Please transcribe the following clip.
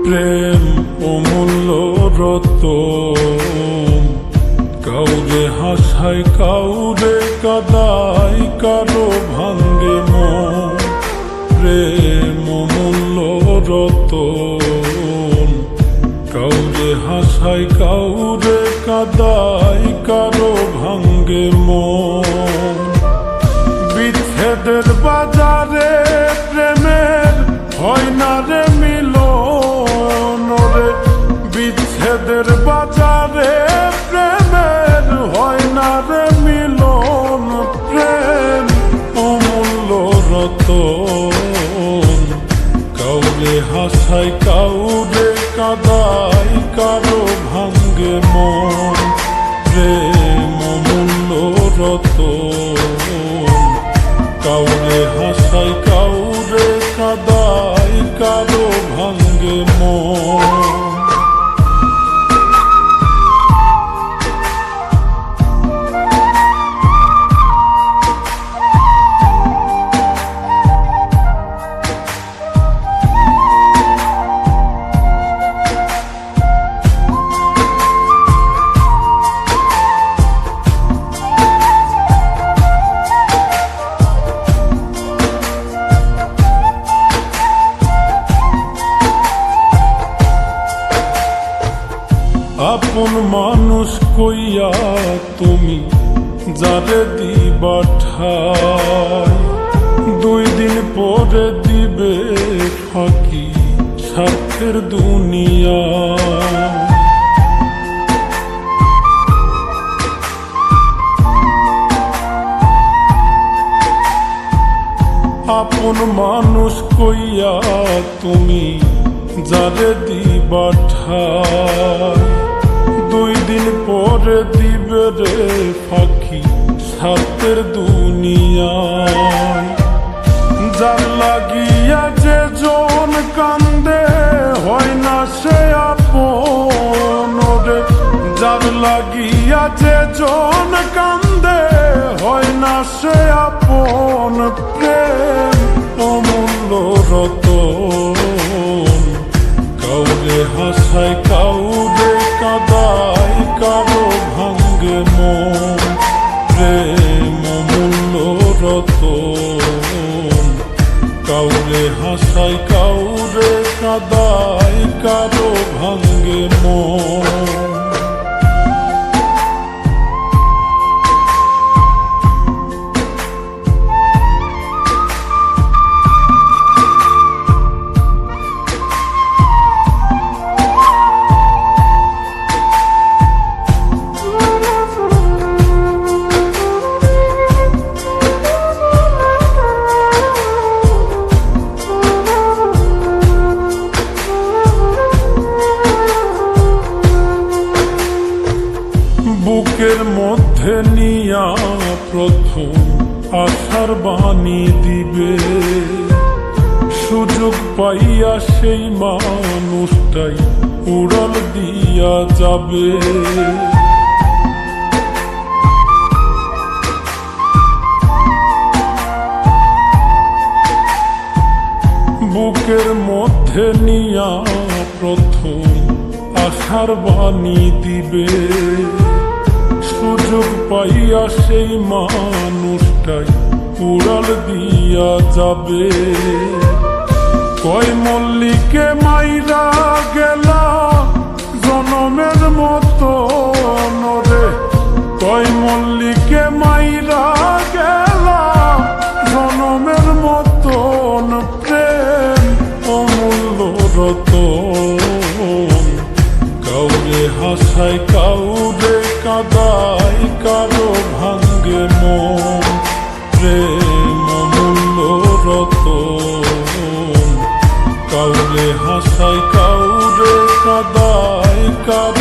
প্রেম অমূল্য রতন, কাউরে হাসায় কাউরে কাদায়, কারো ভাঙ্গে মন। প্রেম অমূল্য রতন, কাউরে হাসায় কাউরে কাদায়, কারো ভাঙ্গে মন। বিচ্ছেদের বাজারে প্রেমের হয় না রে মিলন রে, বিচ্ছেদের বাজারে প্রেমের হয় না রে মিলন। প্রেম অমূল্য রতন, কাউরে হাসায় কাউরে কাদায়, কারো ভাঙ্গে মন। প্রেম অমূল্য রতন, কাউরে হাসায় কাউরে কাদায়, কারো ভাঙ্গে মন। আপন মানুষ কইয়া তুমি যারে দিবা ঠাই, 2 দিন পরে দিবে ফাঁকি স্বার্থের দুনিয়া। আপন মানুষ কইয়া তুমি যারে দিবা ঠাই, 2 দিন পরে দিবে রে ফাঁকি স্বার্থের দুনিয়ায়। যার লাগিয়া যে জন কান্দে হয় না সে আপন রে, যার লাগিয়া যে জন কান্দে হয় না সে আপন। প্রেম অমূল্য রতন, কাউরে হাসায় কাউরে কাদায়, কারো ভাঙ্গে মন। প্রেম অমূল্য রতন, কাউরে হাসায় কাউরে কাদায়, কারো ভাঙ্গে মন। বুকের মধ্যে নিয়া প্রথম আশার বাণী দিবে, সুযোগ পাইয়া সেই মানুষটাই উড়াল দিয়া যাবে। বুকের মধ্যে নিয়া প্রথম আশার বাণী দিবে, সুযোগ পাইয়া সেই মানুষটাই উড়াল দিয়া যাবে। কয় মল্লিকে মাইরা গেলা জনমের মতো রে, কয় মল্লিকে মাইরা গেলা জনমের মতন। প্রেম অমূল্য রতন, কাউরে হাসায় কাউরে কাদায়, কারো ভাঙ্গে মন। প্রেম অমূল্য রতন, কাউরে হাসায় কাউরে কাদায়, কারো